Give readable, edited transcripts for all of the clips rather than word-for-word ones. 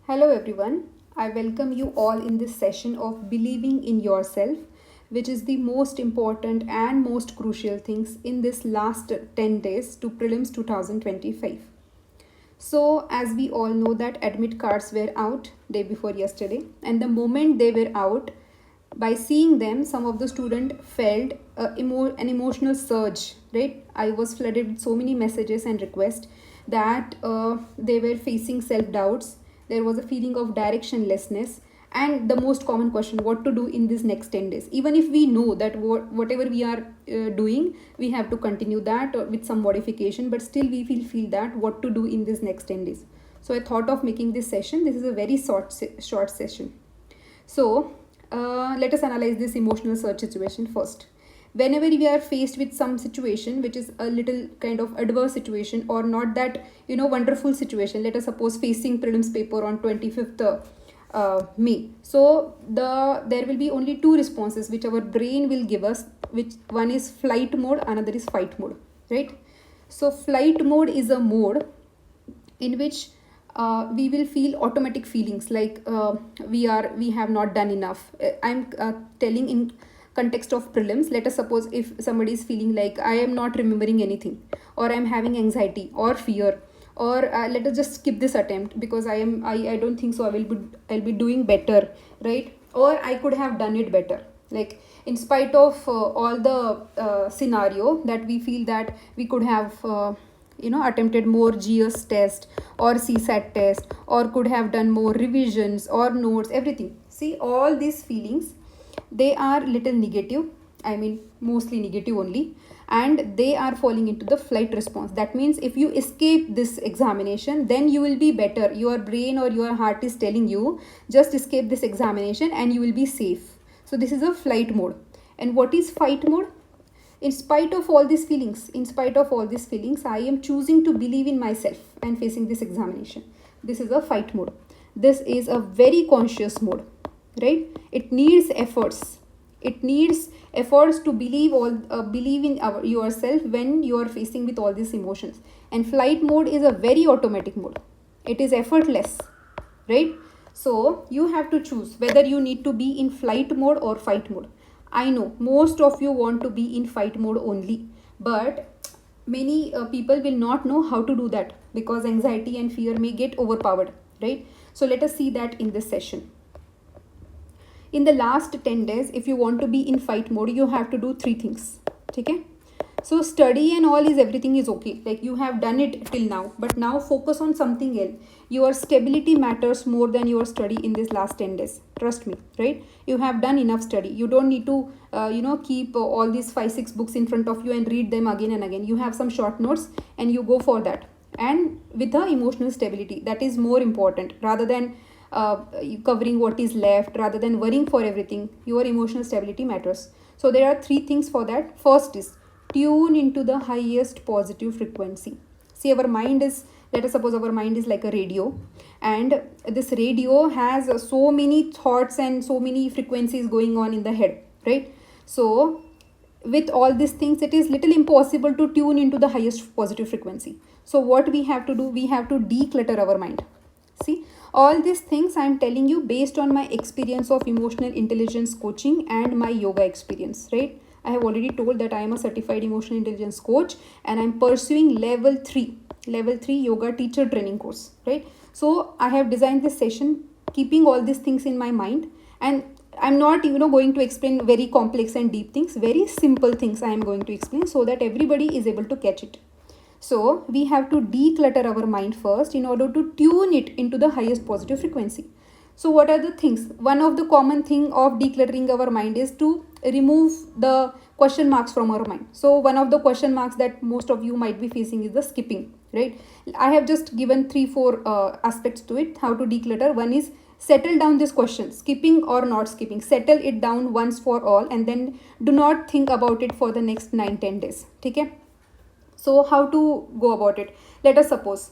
Hello everyone, I welcome you all in this session of believing in yourself, which is the most important and most crucial things in this last 10 days to Prelims 2025. So, as we all know that admit cards were out day before yesterday, and the moment they were out, by seeing them, some of the student felt an emotional surge, right? I was flooded with so many messages and requests that they were facing self-doubts. There was a feeling of directionlessness, and the most common question, what to do in these next 10 days. Even if we know that whatever we are doing, we have to continue that with some modification, but still we feel that what to do in these next 10 days. So I thought of making this session. This is a very short session. So let us analyze this emotional search situation first. Whenever we are faced with some situation which is a little kind of adverse situation or not that wonderful situation, let us suppose facing prelims paper on 25th May. So there will be only two responses which our brain will give us, which one is flight mode, another is fight mode, right? So flight mode is a mode in which we will feel automatic feelings like we have not done enough. I'm telling in context of prelims. Let us suppose if somebody is feeling like I am not remembering anything, or I'm having anxiety or fear, or let us just skip this attempt because I don't think so I'll be doing better, right? Or I could have done it better. Like in spite of all the scenario that we feel that we could have attempted more GS test or CSAT test, or could have done more revisions or notes, everything. See, all these feelings, they are little negative. I mean, mostly negative only, and they are falling into the flight response. That means if you escape this examination, then you will be better. Your brain or your heart is telling you, just escape this examination and you will be safe. So this is a flight mode. And what is fight mode? In spite of all these feelings, I am choosing to believe in myself and facing this examination. This is a fight mode. This is a very conscious mode, right? It needs efforts. It needs efforts to believe in yourself when you are facing with all these emotions. And flight mode is a very automatic mode. It is effortless, right? So you have to choose whether you need to be in flight mode or fight mode. I know most of you want to be in fight mode only, but many people will not know how to do that because anxiety and fear may get overpowered, right? So let us see that in this session. In the last 10 days, if you want to be in fight mode, you have to do three things. Okay? So study and all everything is okay. Like you have done it till now, but now focus on something else. Your stability matters more than your study in this last 10 days. Trust me, right? You have done enough study. You don't need to, keep all these 5-6 books in front of you and read them again and again. You have some short notes and you go for that. And with the emotional stability, that is more important rather than covering what is left, rather than worrying for everything. Your emotional stability matters. So there are three things for that. First is tune into the highest positive frequency. See, our mind is, let us suppose our mind is like a radio, and this radio has so many thoughts and so many frequencies going on in the head, right? So with all these things, it is little impossible to tune into the highest positive frequency. So what we have to do, we have to declutter our mind. See, all these things I am telling you based on my experience of emotional intelligence coaching and my yoga experience, right? I have already told that I am a certified emotional intelligence coach and I'm pursuing level 3 yoga teacher training course, right? So I have designed this session keeping all these things in my mind, and I'm not going to explain very complex and deep things. Very simple things I am going to explain so that everybody is able to catch it. So we have to declutter our mind first in order to tune it into the highest positive frequency. So what are the things? One of the common thing of decluttering our mind is to remove the question marks from our mind. So one of the question marks that most of you might be facing is the skipping, right? I have just given 3-4 aspects to it, how to declutter. One is settle down this question, skipping or not skipping. Settle it down once for all, and then do not think about it for the next 9-10 days. Okay? So how to go about it? Let us suppose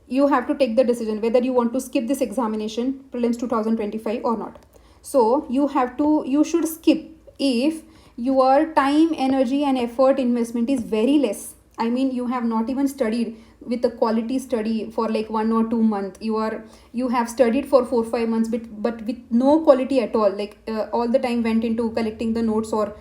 you have to take the decision whether you want to skip this examination, prelims 2025, or not. So you should skip if your time, energy and effort investment is very less. I mean, you have not even studied with a quality study for like 1 or 2 months, you have studied for 4 5 months, but with no quality at all, like all the time went into collecting the notes or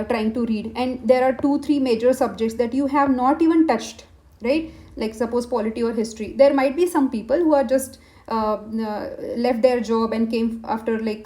trying to read, and there are 2 3 major subjects that you have not even touched, right? Like suppose polity or history, there might be some people who are just left their job and came after like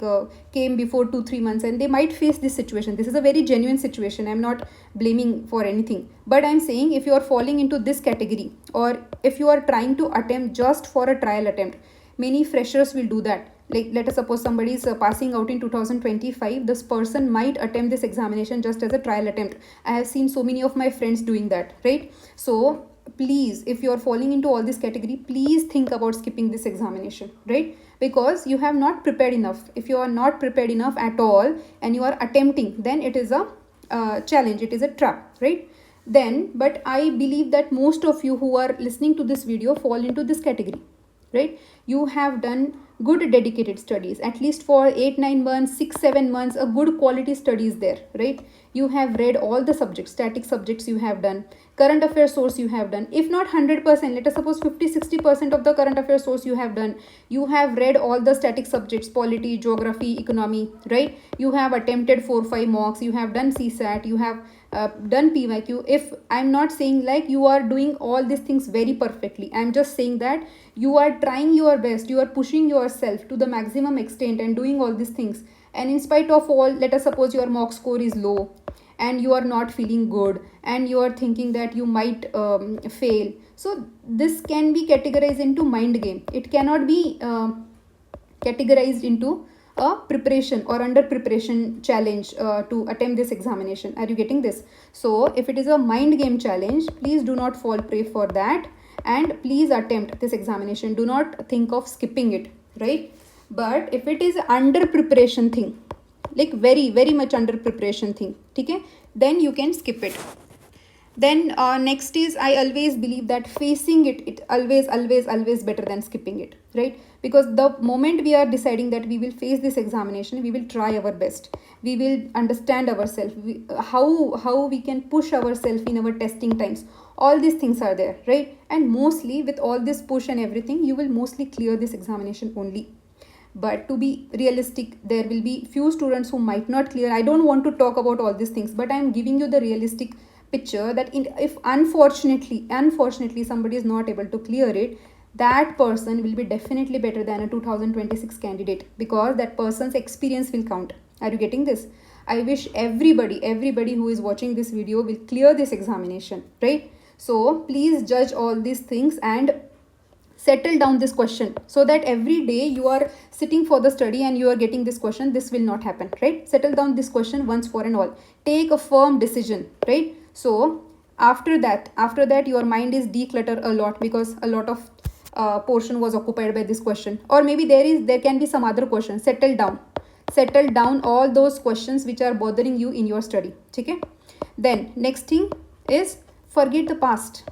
came before 2 3 months, and they might face this situation. This is a very genuine situation, I'm not blaming for anything, but I'm saying if you are falling into this category, or if you are trying to attempt just for a trial attempt, many freshers will do that. Like let us suppose somebody is passing out in 2025, this person might attempt this examination just as a trial attempt. I have seen so many of my friends doing that, right? So please, if you are falling into all this category, please think about skipping this examination, right? Because you have not prepared enough. If you are not prepared enough at all and you are attempting, then it is a challenge, it is a trap, right? Then, but I believe that most of you who are listening to this video fall into this category, right? You have done good dedicated studies, at least for 8 9 months, 6 7 months, a good quality studies there, right? You have read all the subjects, static subjects you have done, current affairs source you have done, if not 100%, let us suppose 50 60% of the current affairs source you have done. You have read all the static subjects, polity, geography, economy, right? You have attempted 4 5 mocks, you have done CSAT, you have done PYQ. If I'm not saying like you are doing all these things very perfectly, I'm just saying that you are trying your best, you are pushing yourself to the maximum extent and doing all these things, and in spite of all, let us suppose your mock score is low and you are not feeling good and you are thinking that you might fail. So this can be categorized into mind game, it cannot be categorized into a preparation or under preparation challenge to attempt this examination. Are you getting this? So if it is a mind game challenge, please do not fall prey for that, and please attempt this examination. Do not think of skipping it, right? But if it is under preparation thing, like very very much under preparation thing, okay, then you can skip it. Then next is, I always believe that facing it always better than skipping it, right? Because the moment we are deciding that we will face this examination, we will try our best, we will understand ourselves, how we can push ourselves in our testing times, all these things are there, right? And mostly with all this push and everything, you will mostly clear this examination only. But to be realistic, there will be few students who might not clear. I don't want to talk about all these things, but I'm giving you the realistic picture that if unfortunately somebody is not able to clear it, that person will be definitely better than a 2026 candidate, because that person's experience will count. Are you getting this? I wish everybody who is watching this video will clear this examination, right? So please judge all these things and settle down this question, so that every day you are sitting for the study and you are getting this question. This will not happen, right? Settle down this question once for and all, take a firm decision, right? So after that your mind is decluttered a lot, because a lot of portion was occupied by this question, or maybe there can be some other question. Settle down all those questions which are bothering you in your study, okay? Then next thing is, forget the past.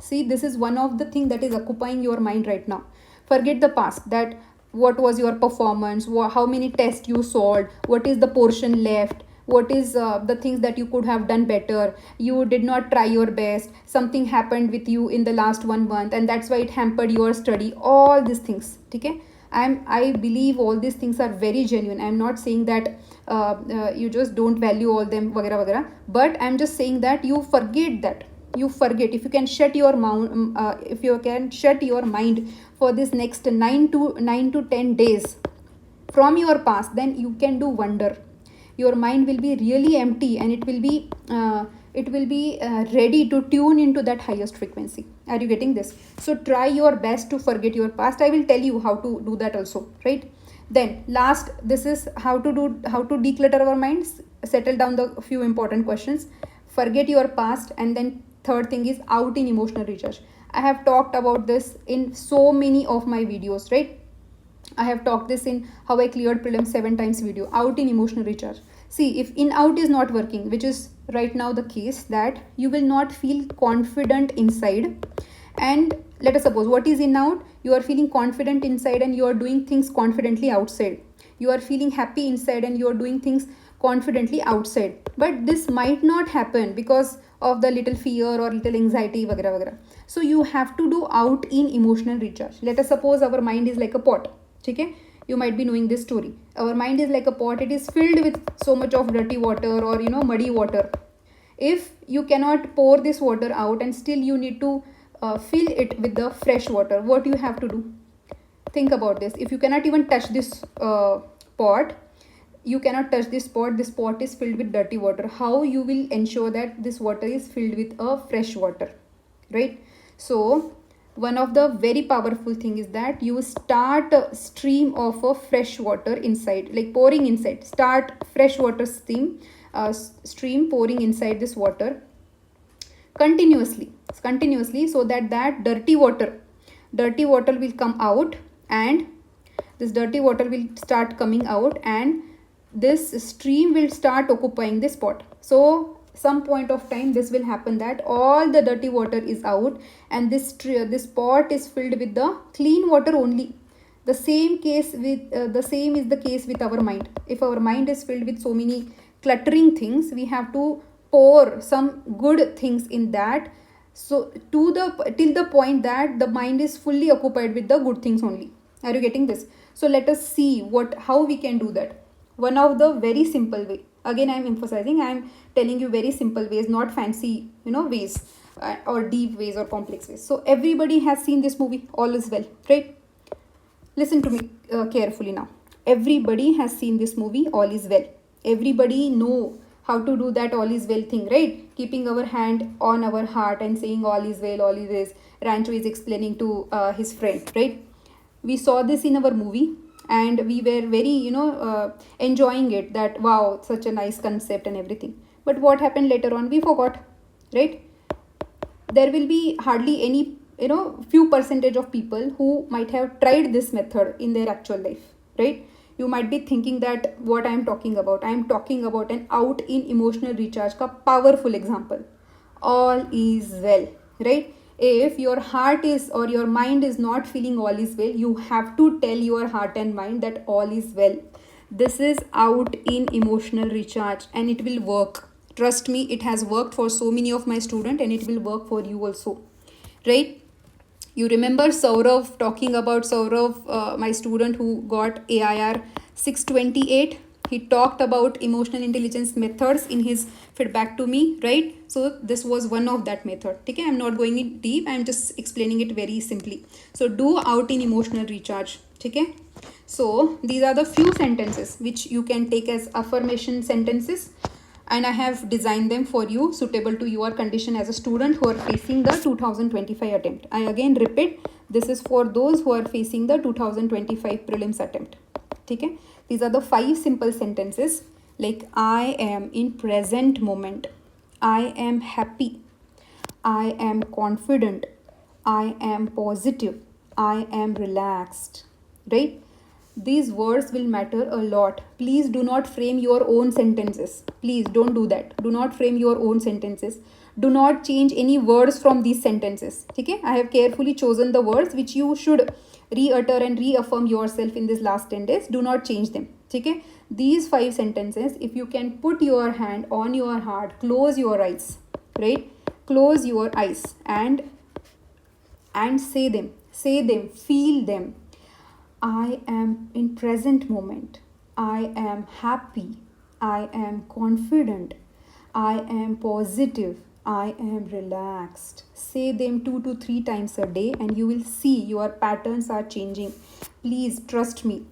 See, this is one of the things that is occupying your mind right now. Forget the past, that what was your performance, how many tests you solved, what is the portion left, what is the things that you could have done better, you did not try your best, something happened with you in the last 1 month and that's why it hampered your study, all these things, okay? I believe all these things are very genuine. I'm not saying that you just don't value all them वगैरह वगैरह, but I'm just saying that you forget. If you can shut your mind for this next 9 to 10 days from your past, then you can do wonder. Your mind will be really empty and it will be ready to tune into that highest frequency. Are you getting this? So try your best to forget your past. I will tell you how to do that also, right? Then last, this is how to declutter our minds, settle down the few important questions, forget your past, and then third thing is out in emotional recharge. I have talked about this in so many of my videos, right? I have talked this in how I cleared prelims 7 times video, out in emotional recharge. See, if in out is not working, which is right now the case, that you will not feel confident inside. And let us suppose, what is in out? You are feeling confident inside and you are doing things confidently outside. You are feeling happy inside and you are doing things confidently outside. But this might not happen because of the little fear or little anxiety वगैरह वगैरह. So you have to do out in emotional recharge. Let us suppose our mind is like a pot. ठीक है, you might be knowing this story. Our mind is like a pot. It is filled with so much of dirty water or muddy water. If you cannot pour this water out and still you need to fill it with the fresh water, what you have to do? Think about this. If you cannot even touch this pot, you cannot touch this pot is filled with dirty water. How you will ensure that this water is filled with a fresh water, right? So one of the very powerful thing is that you start a stream of a fresh water inside, like pouring inside. Start fresh water stream pouring inside this water continuously, so that dirty water will come out, and this dirty water will start coming out, and this stream will start occupying this pot. So some point of time this will happen, that all the dirty water is out and this pot is filled with the clean water only. The same is the case with our mind. If our mind is filled with so many cluttering things, we have to pour some good things in that, so till the point that the mind is fully occupied with the good things only. Are you getting this? So let us see how we can do that. One of the very simple way, again I am emphasizing, I am telling you very simple ways, not fancy ways or deep ways or complex ways. So everybody has seen this movie, All Is Well, right? Listen to me carefully now. Everybody has seen this movie, All Is Well. Everybody know how to do that all is well thing, right? Keeping our hand on our heart and saying all is well, all is well. Rancho is explaining to his friend, right? We saw this in our movie and we were very enjoying it, that wow, such a nice concept and everything. But what happened later on? We forgot, right? There will be hardly any few percentage of people who might have tried this method in their actual life, right? You might be thinking that what I am talking about. I am talking about an out in emotional recharge ka powerful example. All is well, right? If your heart is or your mind is not feeling all is well, you have to tell your heart and mind that all is well. This is out in emotional recharge and it will work. Trust me, it has worked for so many of my students and it will work for you also, right? You remember Saurav, talking about Saurav, my student who got AIR 628. He talked about emotional intelligence methods in his feedback to me, right? So this was one of that method. Okay, I'm not going in deep. I'm just explaining it very simply. So do out in emotional recharge. Okay. So these are the few sentences which you can take as affirmation sentences. And I have designed them for you, suitable to your condition as a student who are facing the 2025 attempt. I again repeat, this is for those who are facing the 2025 prelims attempt. Okay? These are the 5 simple sentences, like I am in present moment, I am happy, I am confident, I am positive, I am relaxed, right? These words will matter a lot. Please do not frame your own sentences. Please don't do that. Do not frame your own sentences. Do not change any words from these sentences. Okay? I have carefully chosen the words which you should re-utter and reaffirm yourself in this last 10 days. Do not change them. Okay? These 5 sentences, if you can put your hand on your heart, close your eyes, right? Close your eyes and say them. Say them. Feel them. I am in present moment. I am happy. I am confident. I am positive. I am relaxed. Say them 2 to 3 times a day and you will see your patterns are changing. Please trust me.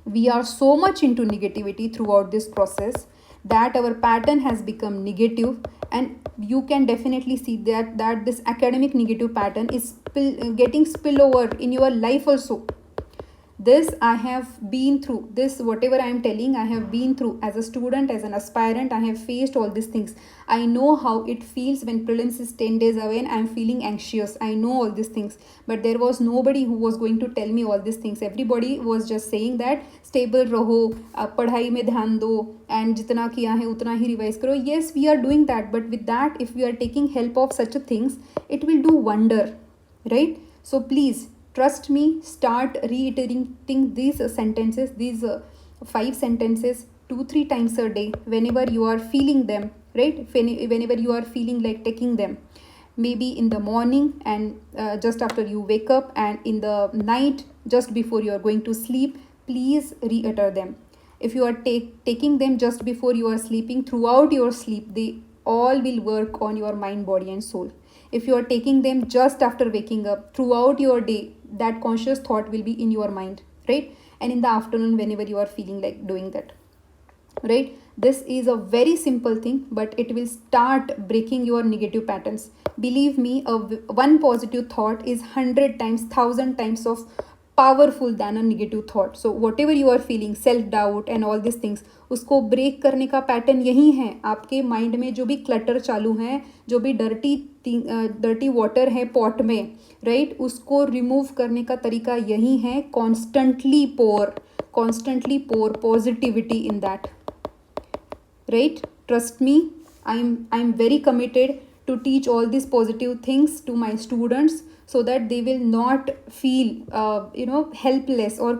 We are so much into negativity throughout this process that our pattern has become negative, and you can definitely see that this academic negative pattern is getting spillover in your life also. This I have been through. This whatever I am telling, I have been through as a student, as an aspirant. I have faced all these things. I know how it feels when prelims is 10 days away and I am feeling anxious. I know all these things. But there was nobody who was going to tell me all these things. Everybody was just saying that stable raho, padhai mein dhyan do, and jitna kiya hai utna hi revise karo. Yes, we are doing that. But with that, if we are taking help of such things, it will do wonder, right? So please, trust me, start reiterating these sentences, these 5 sentences 2-3 times a day whenever you are feeling them, right? Whenever you are feeling like taking them, maybe in the morning and just after you wake up, and in the night just before you are going to sleep, please re-utter them. If you are taking them just before you are sleeping, throughout your sleep they all will work on your mind, body and soul. If you are taking them just after waking up, throughout your day that conscious thought will be in your mind, right? And in the afternoon whenever you are feeling like doing that, right? This is a very simple thing, but it will start breaking your negative patterns. Believe me, one positive thought is 100 times, 1000 times of powerful than a negative thought. So whatever you are feeling, self doubt and all these things, उसको break करने का pattern यही है. आपके mind में जो भी clutter चालू है, जो भी डर्टी वाटर है पॉट में, राइट, उसको रिमूव करने का तरीका यही है. Constantly pour positivity in that, right? Trust me, I'm very committed to teach all these positive things to my students, so that they will not feel helpless or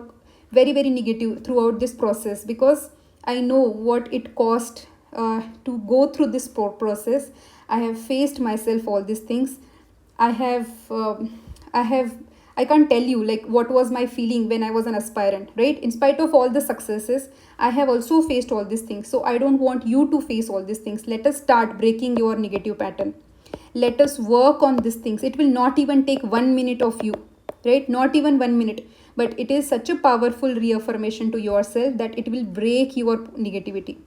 very very negative throughout this process, because I know what it cost to go through this process. I have faced myself all these things. I can't tell you like what was my feeling when I was an aspirant, right? In spite of all the successes, I have also faced all these things. So I don't want you to face all these things. Let us start breaking your negative pattern. Let us work on these things. It will not even take 1 minute of you, right? Not even 1 minute. But it is such a powerful reaffirmation to yourself that it will break your negativity,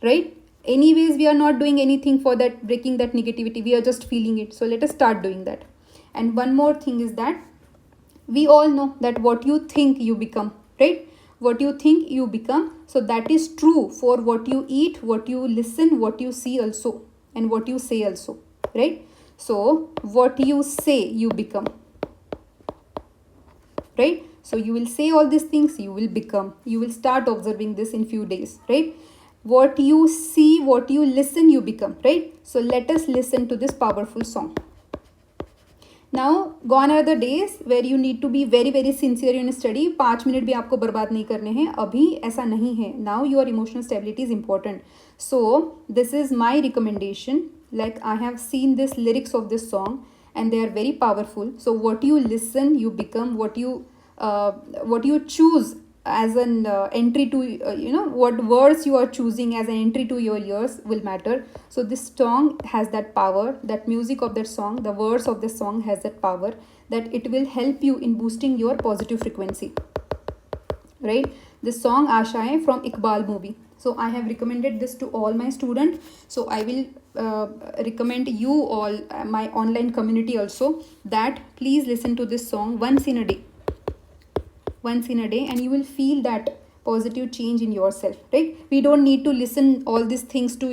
right? Anyways, we are not doing anything for that, breaking that negativity. We are just feeling it. So let us start doing that. And one more thing is that we all know that what you think you become, right? What you think you become. So that is true for what you eat, what you listen, what you see also, and what you say also, right? So what you say you become, right? So you will say all these things, you will become. You will start observing this in few days, right? What you see, what you listen, you become, right? So let us listen to this powerful song. Now gone are the days where you need to be very very sincere in study. 5 minute भी आपको बर्बाद नहीं करने हैं. अभी ऐसा नहीं है. Now your emotional stability is important. So this is my recommendation. Like I have seen this lyrics of this song and they are very powerful. So what you listen, you become. What you choose as an entry to what words you are choosing as an entry to your ears will matter. So this song has that power, that music of that song, the words of the song has that power, that it will help you in boosting your positive frequency, right? This song Ashaएं from Iqbal movie. So I have recommended this to all my students. So I will recommend you all, my online community also, that please listen to this song once in a day, and you will feel that positive change in yourself, right? We don't need to listen all these things to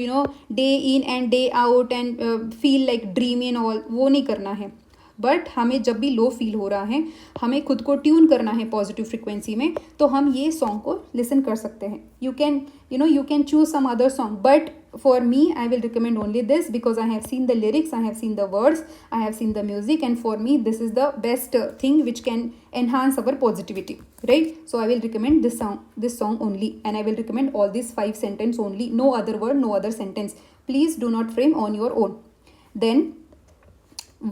day in and day out and feel like dreamy and all. वो नहीं करना है. But हमें जब भी low feel हो रहा है, हमें खुद को ट्यून करना है पॉजिटिव फ्रिक्वेंसी में, तो हम ये सॉन्ग को लिसन कर सकते हैं. You can choose some other song, but for me I will recommend only this because I have seen the lyrics, I have seen the words, I have seen the music, and for me this is the best thing which can enhance our positivity, right? So I will recommend this song only, and I will recommend all these 5 sentences only, no other word, no other sentence. Please do not frame on your own. Then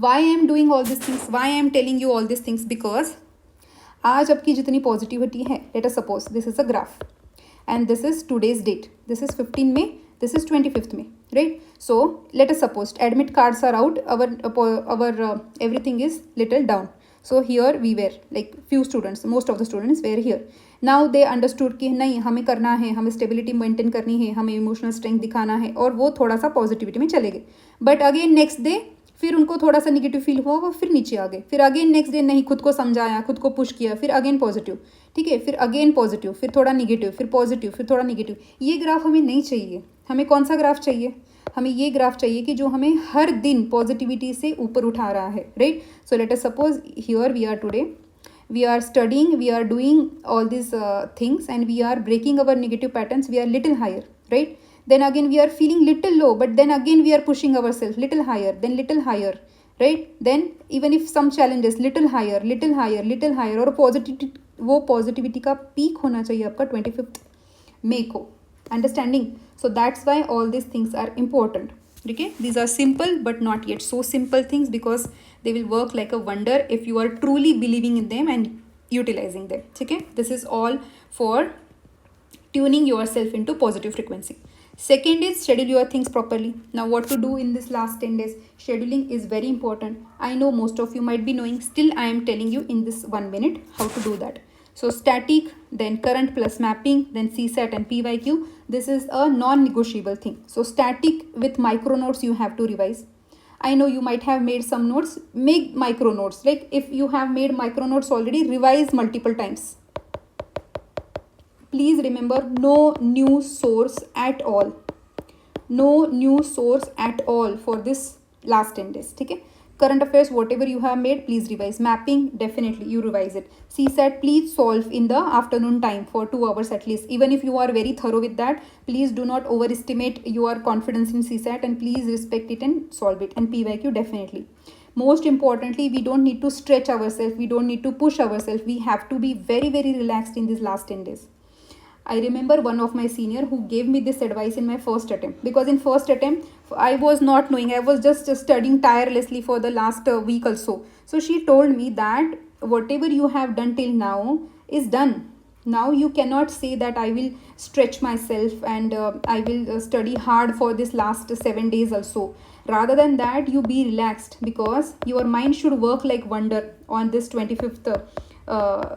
why I am doing all these things, why I am telling you all these things, because आज आपकी जितनी positivity है, let us suppose this is a graph and this is today's date, this is 15 May, this is 25th May, right? So let us suppose admit cards are out, our everything is little down. So here we were like few students, most of the students were here. Now they understood कि नहीं हमें करना है, हमें stability maintain करनी है, हमें emotional strength दिखाना है, और वो थोड़ा सा पॉजिटिविटी में चले गए. बट अगेन नेक्स्ट डे फिर उनको थोड़ा सा निगेटिव फील हुआ, वो फिर नीचे आ गए. फिर अगेन नेक्स्ट डे नहीं, खुद को समझाया, खुद को पुश किया, फिर अगेन पॉजिटिव, ठीक है, फिर अगेन पॉजिटिव, फिर थोड़ा निगेटिव, फिर पॉजिटिव, फिर थोड़ा निगेटिव. ये ग्राफ हमें नहीं चाहिए. हमें कौन सा ग्राफ चाहिए? हमें ये ग्राफ चाहिए कि जो हमें हर दिन पॉजिटिविटी से ऊपर उठा रहा है, right? So let us suppose here we are today, we are studying, we are doing all these things, and we are breaking our negative patterns. We are little higher, right? Then again we are feeling little low, but then again we are pushing ourselves little higher, then little higher, right? Then even if some challenges, little higher, little higher, little higher. और positivity, वो positivity का peak होना चाहिए आपका 25th May को, Understanding? So that's why all these things are important. Okay, these are simple but not yet so simple things, because they will work like a wonder if you are truly believing in them and utilizing them. Okay, this is all for tuning yourself into positive frequency. Second is schedule your things properly. Now, what to do in this last 10 days? Scheduling is very important. I know most of you might be knowing, still I am telling you in this 1 minute how to do that. So static, then current plus mapping, then CSAT and PYQ. This is a non-negotiable thing. So static with micro notes you have to revise. I know you might have made some notes, make micro notes. Like if you have made micro notes already, revise multiple times. Please remember, no new source at all. No new source at all for this last 10 days. Okay? Current affairs, whatever you have made, please revise. Mapping, definitely you revise it. CSAT, please solve in the afternoon time for 2 hours at least. Even if you are very thorough with that, please do not overestimate your confidence in CSAT, and please respect it and solve it. And PYQ, definitely. Most importantly, we don't need to stretch ourselves. We don't need to push ourselves. We have to be very, very relaxed in these last 10 days. I remember one of my senior who gave me this advice in my first attempt, because in first attempt I was not knowing, I was just studying tirelessly for the last week or so. So she told me that whatever you have done till now is done. Now you cannot say that I will stretch myself and I will study hard for this last 7 days also. Rather than that, you be relaxed, because your mind should work like wonder on this 25th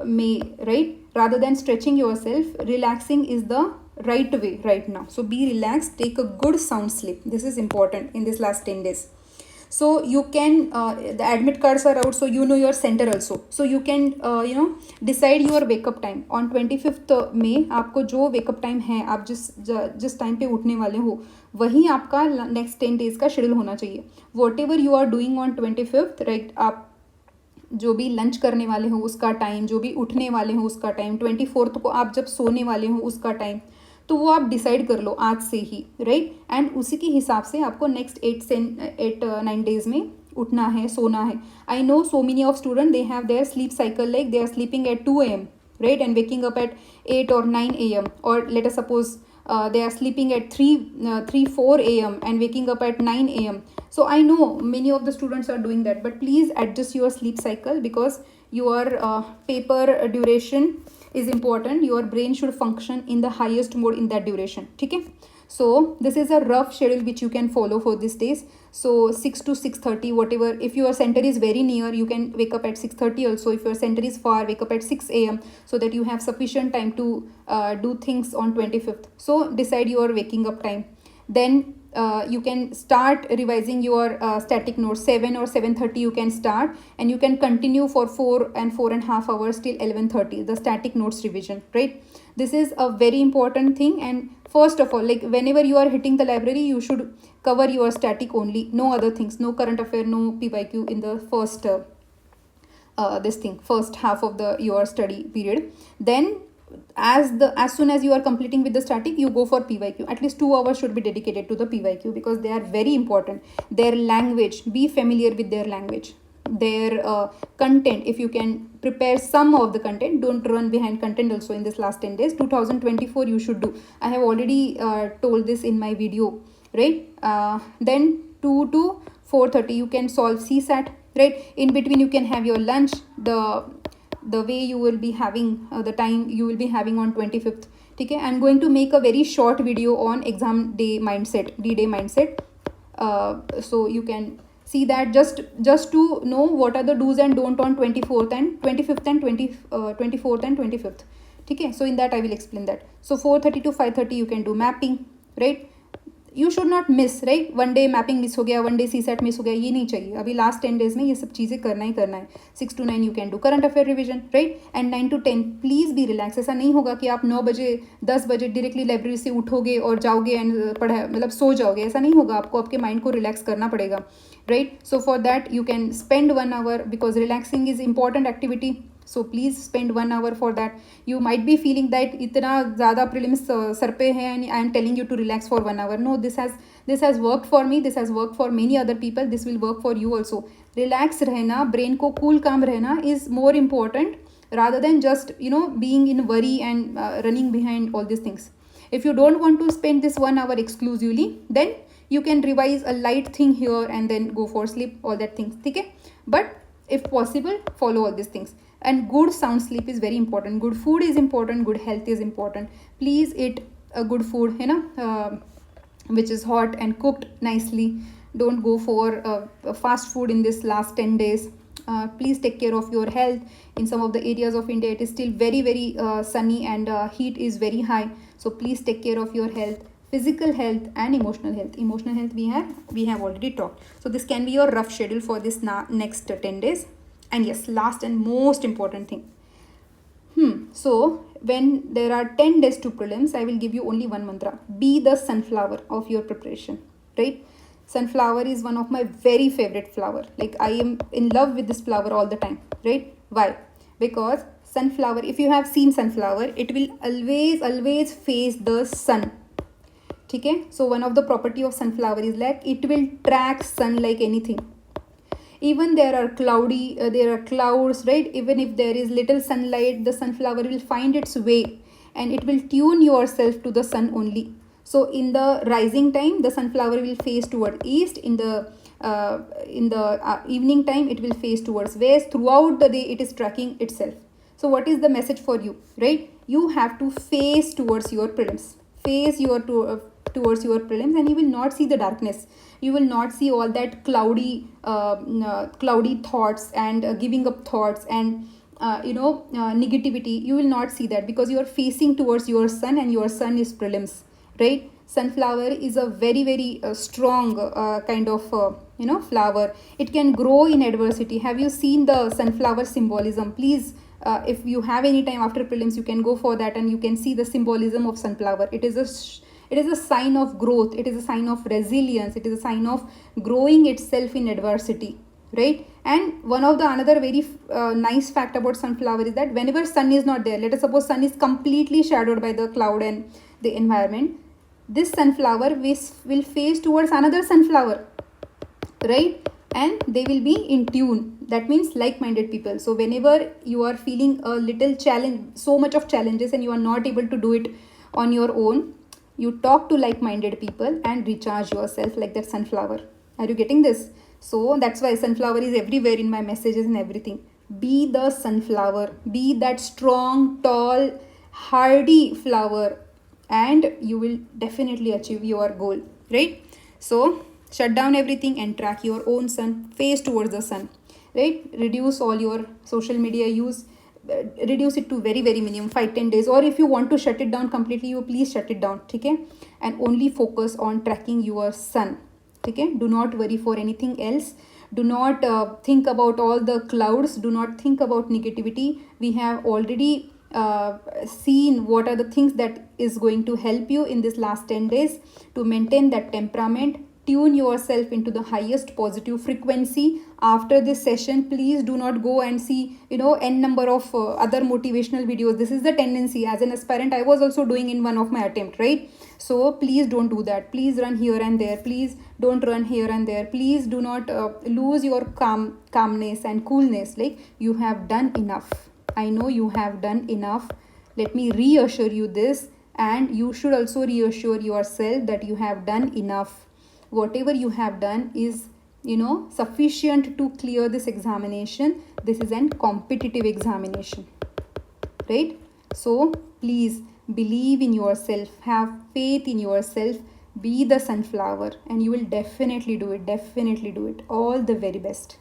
May, right? Rather than stretching yourself, relaxing is the right way right now. So be relaxed, take a good sound sleep. This is important in this last 10 days. So you can, the admit cards are out, so you know your center also. So you can, decide your wake up time. On 25th May, आपको जो wake up time है, आप जिस time पे उठने वाले हो, वही आपका next 10 days का schedule होना चाहिए. Whatever you are doing on 25th, right? आप जो भी लंच करने वाले हो उसका टाइम, जो भी उठने वाले हो उसका टाइम, 24th को आप जब सोने वाले हो उसका टाइम, तो वो आप डिसाइड कर लो आज से ही, राइट? एंड उसी के हिसाब से आपको नेक्स्ट 8-9 डेज में उठना है, सोना है. I know so many of student, they have their sleep cycle like they are sleeping at 2 AM, right, and waking up at 8 or 9 AM, or let us suppose they are sleeping at 3-4 AM and waking up at 9 AM. So I know many of the students are doing that, but please adjust your sleep cycle, because your paper duration is important. Your brain should function in the highest mode in that duration. Okay? So this is a rough schedule which you can follow for these days. So 6 to 6:30, whatever. If your center is very near, you can wake up at 6:30 also. If your center is far, wake up at 6 AM, so that you have sufficient time to do things on 25th. So decide your waking up time. Then you can start revising your static notes. 7 or 7:30 you can start, and you can continue for 4 and 4.5 hours till 11:30, the static notes revision, right? This is a very important thing. And first of all, like whenever you are hitting the library, you should cover your static only, no other things, no current affair, no PYQ in the first first half of your study period. Then as soon as you are completing with the static, you go for PYQ. At least 2 hours should be dedicated to the PYQ, because they are very important. Their language, be familiar with their language, their content. If you can prepare some of the content, don't run behind content also in this last 10 days. 2024 you should do. I have already told this in my video, right? Then 2 to 4:30 you can solve CSAT, right? In between you can have your lunch, the way you will be having the time you will be having on 25th. Okay, I'm going to make a very short video on exam day mindset, D-Day mindset, so you can see that, just to know what are the do's and don't on 24th and 25th and 24th and 25th. Okay, so in that I will explain that. So 4:30 to 5:30 you can do mapping, right? You should not miss, right? one day mapping miss हो गया, one day CSAT miss हो गया, ये नहीं चाहिए. अभी last 10 days में ये सब चीज़ें करना ही करना है. 6 to 9 you can do current affair revision, right? And 9 to 10 please be relaxed. ऐसा नहीं होगा कि आप 9 बजे 10 बजे डायरेक्टली लाइब्रेरी से उठोगे और जाओगे एंड पढ़ा मतलब सो जाओगे. ऐसा नहीं होगा. आपको आपके माइंड को रिलैक्स करना पड़ेगा, right? So for that you can spend 1 hour, because relaxing is important activity. So please spend 1 hour for that. You might be feeling that इतना ज़्यादा prelims सर पे है and I am telling you to relax for 1 hour. No, this has worked for me. This has worked for many other people. This will work for you also. Relax रहना, brain को cool calm रहना is more important rather than just being in worry and running behind all these things. If you don't want to spend this 1 hour exclusively, then you can revise a light thing here and then go for sleep, all that things. Okay, but if possible, follow all these things. And good sound sleep is very important. Good food is important. Good health is important. Please eat a good food, which is hot and cooked nicely. Don't go for fast food in this last 10 days. Please take care of your health. In some of the areas of India, it is still very sunny, and heat is very high. So please take care of your health, physical health and emotional health. Emotional health we have already talked. So this can be your rough schedule for this next 10 days. And yes, last and most important thing. So when there are 10 days to prelims, I will give you only one mantra. Be the sunflower of your preparation, right? Sunflower is one of my very favorite flower. Like, I am in love with this flower all the time, right? Why? Because sunflower, if you have seen sunflower, it will always face the sun. Okay? So one of the property of sunflower is like it will track sun like anything. Even there are clouds, right? Even if there is little sunlight, the sunflower will find its way and it will tune yourself to the sun only. So in the rising time, the sunflower will face toward east. In the evening time, it will face towards west. Throughout the day, it is tracking itself. So what is the message for you, right? You have to face towards your prelims. Face towards your prelims, and you will not see the darkness. You will not see all that cloudy thoughts and giving up thoughts and negativity. You will not see that because you are facing towards your sun, and your sun is prelims, right? Sunflower is a very strong kind of flower. It can grow in adversity. Have you seen the sunflower symbolism? Please, if you have any time after prelims, you can go for that and you can see the symbolism of sunflower. It is a sign of growth. It is a sign of resilience. It is a sign of growing itself in adversity, right? And one of the another very nice fact about sunflower is that whenever sun is not there, let us suppose sun is completely shadowed by the cloud and the environment, this sunflower will face towards another sunflower, right? And they will be in tune. That means like-minded people. So whenever you are feeling a little challenge, so much of challenges, and you are not able to do it on your own, you talk to like-minded people and recharge yourself like that sunflower. Are you getting this? So that's why sunflower is everywhere in my messages and everything. Be the sunflower. Be that strong, tall, hardy flower, and you will definitely achieve your goal, right? So shut down everything and track your own sun. Face towards the sun, right? Reduce all your social media use. Reduce it to very minimum, 5-10 days. Or if you want to shut it down completely, you please shut it down, okay? And only focus on tracking your sun, okay? Do not worry for anything else. Do not think about all the clouds. Do not think about negativity. We have already seen what are the things that is going to help you in this last 10 days to maintain that temperament. Tune yourself into the highest positive frequency. After this session, please do not go and see n number of other motivational videos. This is the tendency. As an aspirant, I was also doing in one of my attempt, right? So please don't do that. Please run here and there. Please don't run here and there. Please do not lose your calmness and coolness. Like, you have done enough. I know you have done enough. Let me reassure you this, and you should also reassure yourself that you have done enough. Whatever you have done is sufficient to clear this examination. This is an competitive examination, right? So please believe in yourself, have faith in yourself, be the sunflower, and you will definitely do it. All the very best.